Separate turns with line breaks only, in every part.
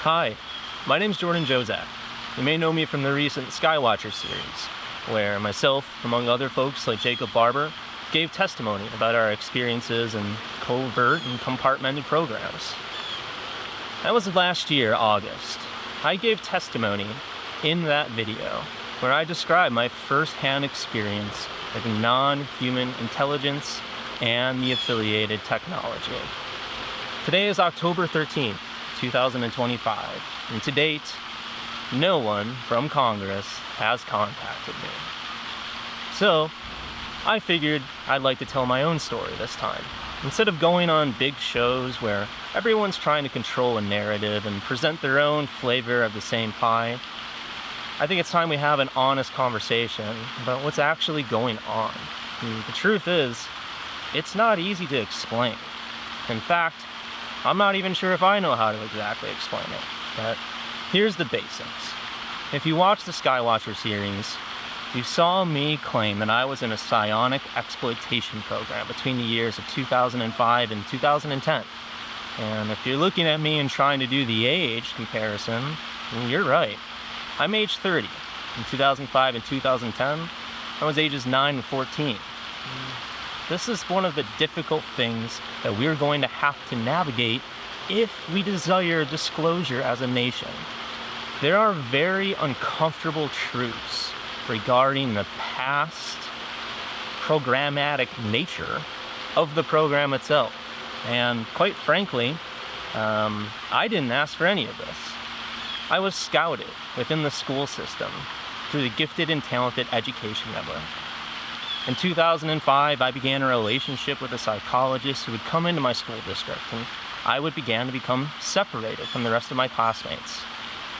Hi, my name's Jozak. You may know me from the recent Skywatcher series, where myself, among other folks like Jacob Barber, gave testimony about our experiences in covert and compartmented programs. That was last year, August. I gave testimony in that video where I described my first-hand experience with non-human intelligence and the affiliated technology. Today is October 13th, 2025, and to date, no one from Congress has contacted me. So, I figured I'd like to tell my own story this time. Instead of going on big shows where everyone's trying to control a narrative and present their own flavor of the same pie, I think it's time we have an honest conversation about what's actually going on. And the truth is, it's not easy to explain. In fact, I'm not even sure if I know how to exactly explain it, but here's the basics. If you watch the Skywatcher series, you saw me claim that I was in a psionic exploitation program between the years of 2005 and 2010. And if you're looking at me and trying to do the age comparison, you're right. I'm age 30. In 2005 and 2010, I was ages 9 and 14. This is one of the difficult things that we're going to have to navigate if we desire disclosure as a nation. There are very uncomfortable truths regarding the past programmatic nature of the program itself. And quite frankly, I didn't ask for any of this. I was scouted within the school system through the Gifted and Talented Education Network. In 2005, I began a relationship with a psychologist who would come into my school district, and I would begin to become separated from the rest of my classmates.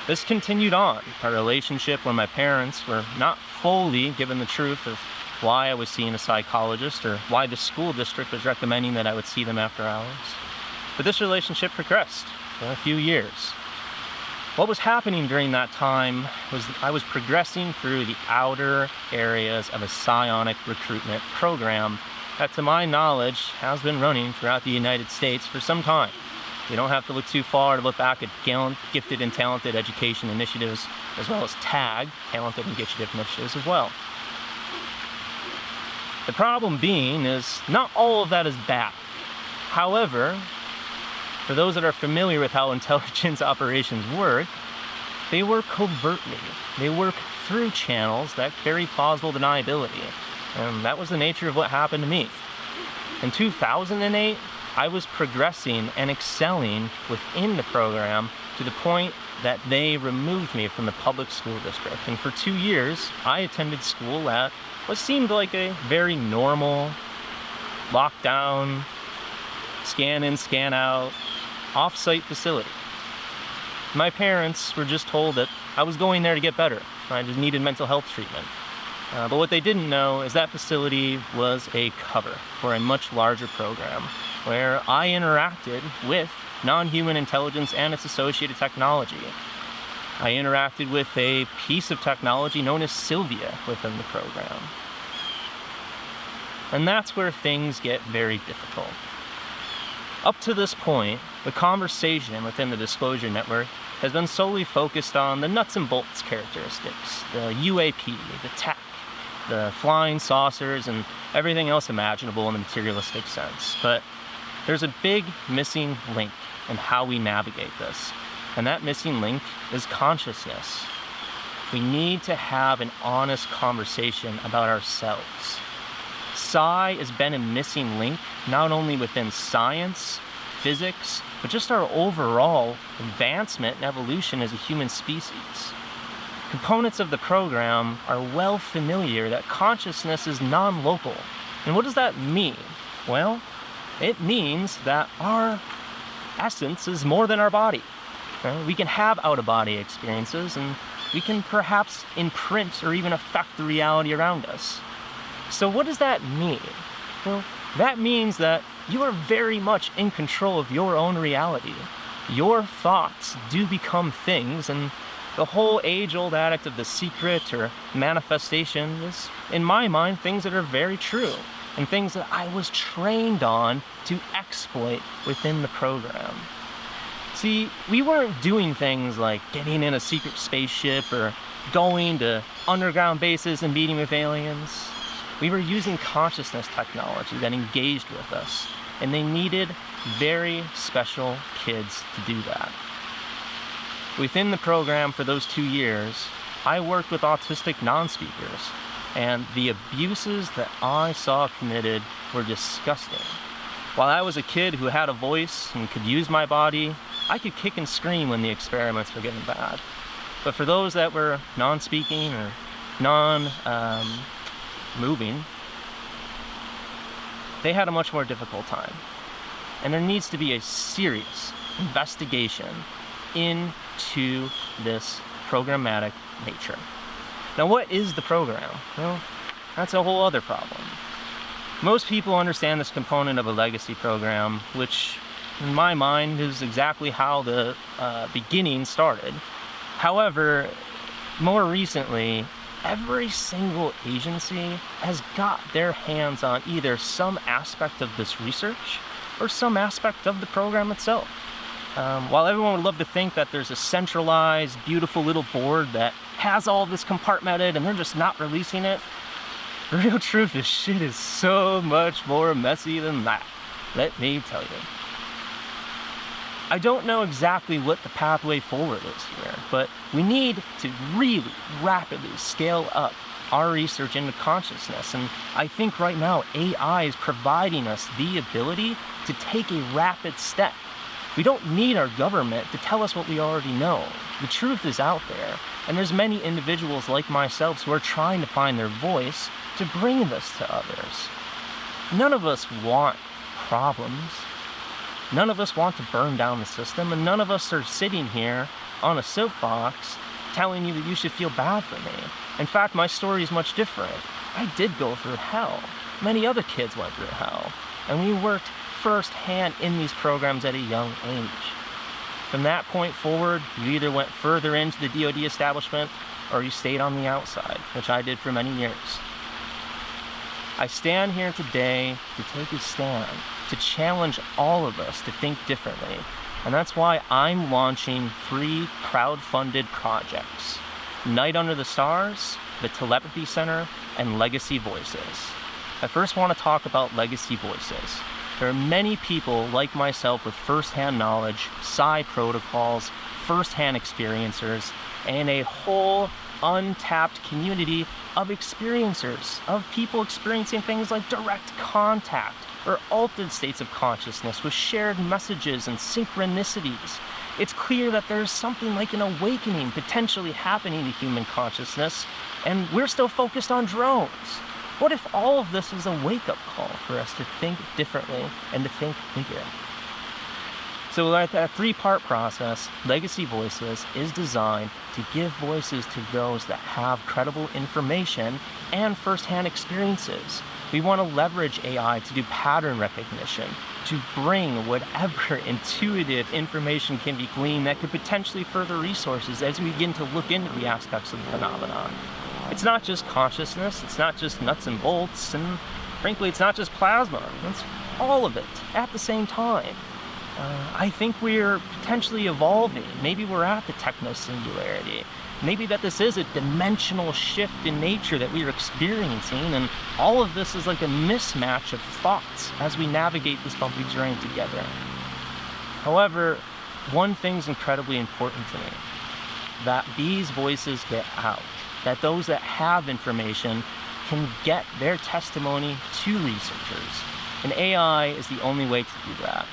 This continued on, a relationship where my parents were not fully given the truth of why I was seeing a psychologist or why the school district was recommending that I would see them after hours. But this relationship progressed for a few years. What was happening during that time was that I was progressing through the outer areas of a psionic recruitment program that, to my knowledge, has been running throughout the United States for some time. You don't have to look too far to look back at Gifted and Talented Education Initiatives, as well as TAG, Talented and Gifted Initiatives as well. The problem being is not all of that is bad. However, for those that are familiar with how intelligence operations work, they work covertly. They work through channels that carry plausible deniability. And that was the nature of what happened to me. In 2008, I was progressing and excelling within the program to the point that they removed me from the public school district. And for 2 years, I attended school at what seemed like a very normal, lockdown, scan in, scan out, off-site facility. My parents were just told that I was going there to get better. I just needed mental health treatment. But what they didn't know is that facility was a cover for a much larger program where I interacted with non-human intelligence and its associated technology. I interacted with a piece of technology known as Sylvia within the program. And that's where things get very difficult. Up to this point, the conversation within the Disclosure Network has been solely focused on the nuts and bolts characteristics, the UAP, the tech, the flying saucers, and everything else imaginable in the materialistic sense. But there's a big missing link in how we navigate this, and that missing link is consciousness. We need to have an honest conversation about ourselves. Psi has been a missing link not only within science, physics, but just our overall advancement and evolution as a human species. Components of the program are well familiar that consciousness is non-local. And what does that mean? Well, it means that our essence is more than our body. We can have out-of-body experiences, and we can perhaps imprint or even affect the reality around us. So what does that mean? Well, that means that you are very much in control of your own reality. Your thoughts do become things, and the whole age-old addict of The Secret or manifestation is, in my mind, things that are very true and things that I was trained on to exploit within the program. See, we weren't doing things like getting in a secret spaceship or going to underground bases and meeting with aliens. We were using consciousness technology that engaged with us, and they needed very special kids to do that. Within the program for those 2 years, I worked with autistic non-speakers, and the abuses that I saw committed were disgusting. While I was a kid who had a voice and could use my body, I could kick and scream when the experiments were getting bad. But for those that were non-speaking or non-moving, they had a much more difficult time. And there needs to be a serious investigation into this programmatic nature. Now, what is the program? Well, that's a whole other problem. Most people understand this component of a legacy program, which in my mind is exactly how the beginning started. However, more recently, every single agency has got their hands on either some aspect of this research or some aspect of the program itself. While everyone would love to think that there's a centralized, beautiful little board that has all this compartmented and they're just not releasing it, the real truth is shit is so much more messy than that, let me tell you. I don't know exactly what the pathway forward is here, but we need to really rapidly scale up our research into consciousness, and I think right now AI is providing us the ability to take a rapid step. We don't need our government to tell us what we already know. The truth is out there, and there's many individuals like myself who are trying to find their voice to bring this to others. None of us want problems. None of us want to burn down the system, and none of us are sitting here on a soapbox telling you that you should feel bad for me. In fact, my story is much different. I did go through hell. Many other kids went through hell, and we worked firsthand in these programs at a young age. From that point forward, you either went further into the DoD establishment or you stayed on the outside, which I did for many years. I stand here today to take a stand, to challenge all of us to think differently, and that's why I'm launching 3 crowd-funded projects: Night Under the Stars, the Telepathy Center, and Legacy Voices. I first want to talk about Legacy Voices. There are many people like myself with first-hand knowledge, psi protocols, first-hand experiencers, and a whole untapped community of experiencers, of people experiencing things like direct contact or altered states of consciousness with shared messages and synchronicities. It's clear that there's something like an awakening potentially happening to human consciousness, and we're still focused on drones. What if all of this is a wake-up call for us to think differently and to think bigger? So that 3-part process, Legacy Voices, is designed to give voices to those that have credible information and first-hand experiences. We want to leverage AI to do pattern recognition, to bring whatever intuitive information can be gleaned that could potentially further resources as we begin to look into the aspects of the phenomenon. It's not just consciousness, it's not just nuts and bolts, and frankly, it's not just plasma. It's all of it at the same time. I think we're potentially evolving. Maybe we're at the techno-singularity. Maybe that this is a dimensional shift in nature that we are experiencing, and all of this is like a mismatch of thoughts as we navigate this bumpy journey together. However, one thing's incredibly important to me: that these voices get out, that those that have information can get their testimony to researchers. And AI is the only way to do that.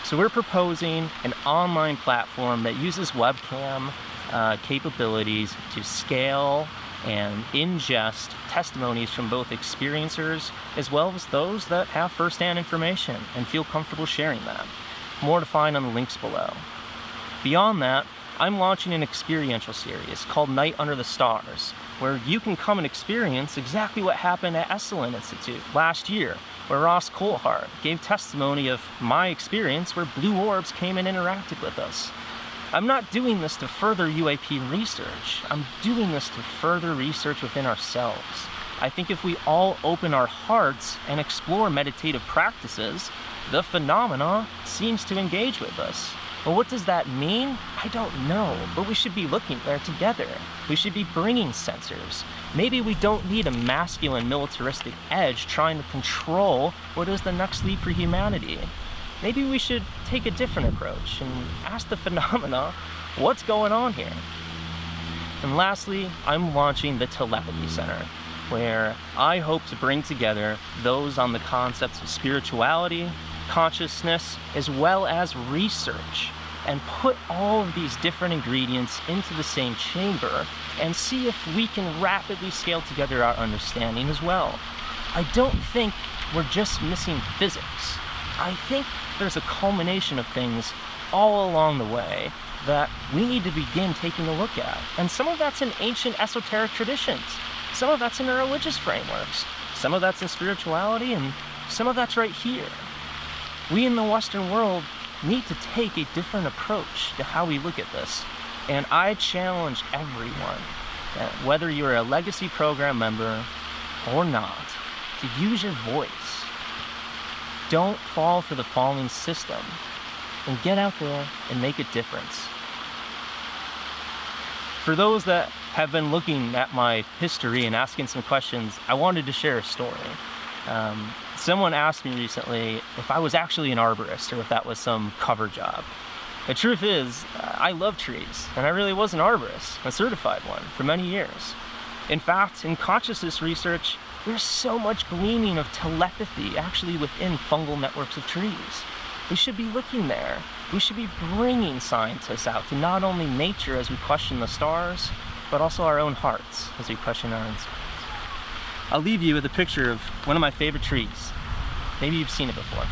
So we're proposing an online platform that uses webcam capabilities to scale and ingest testimonies from both experiencers as well as those that have first-hand information and feel comfortable sharing that. More to find on the links below. Beyond that, I'm launching an experiential series called Night Under the Stars, where you can come and experience exactly what happened at Esalen Institute last year, where Ross Coulthart gave testimony of my experience where blue orbs came and interacted with us. I'm not doing this to further UAP research. I'm doing this to further research within ourselves. I think if we all open our hearts and explore meditative practices, the phenomena seems to engage with us. Well, what does that mean? I don't know, but we should be looking there together. We should be bringing sensors. Maybe we don't need a masculine militaristic edge trying to control what is the next leap for humanity. Maybe we should take a different approach and ask the phenomena, what's going on here? And lastly, I'm launching the Telepathy Center, where I hope to bring together those on the concepts of spirituality, consciousness, as well as research, and put all of these different ingredients into the same chamber and see if we can rapidly scale together our understanding as well. I don't think we're just missing physics. I think there's a culmination of things all along the way that we need to begin taking a look at. And some of that's in ancient esoteric traditions. Some of that's in our religious frameworks. Some of that's in spirituality, and some of that's right here. We in the Western world need to take a different approach to how we look at this. And I challenge everyone, whether you're a legacy program member or not, to use your voice. Don't fall for the falling system, and get out there and make a difference. For those that have been looking at my history and asking some questions, I wanted to share a story. Someone asked me recently if I was actually an arborist or if that was some cover job. The truth is, I love trees, and I really was an arborist, a certified one, for many years. In fact, in consciousness research, there's so much gleaning of telepathy actually within fungal networks of trees. We should be looking there. We should be bringing scientists out to not only nature as we question the stars, but also our own hearts as we question our own souls. I'll leave you with a picture of one of my favorite trees. Maybe you've seen it before.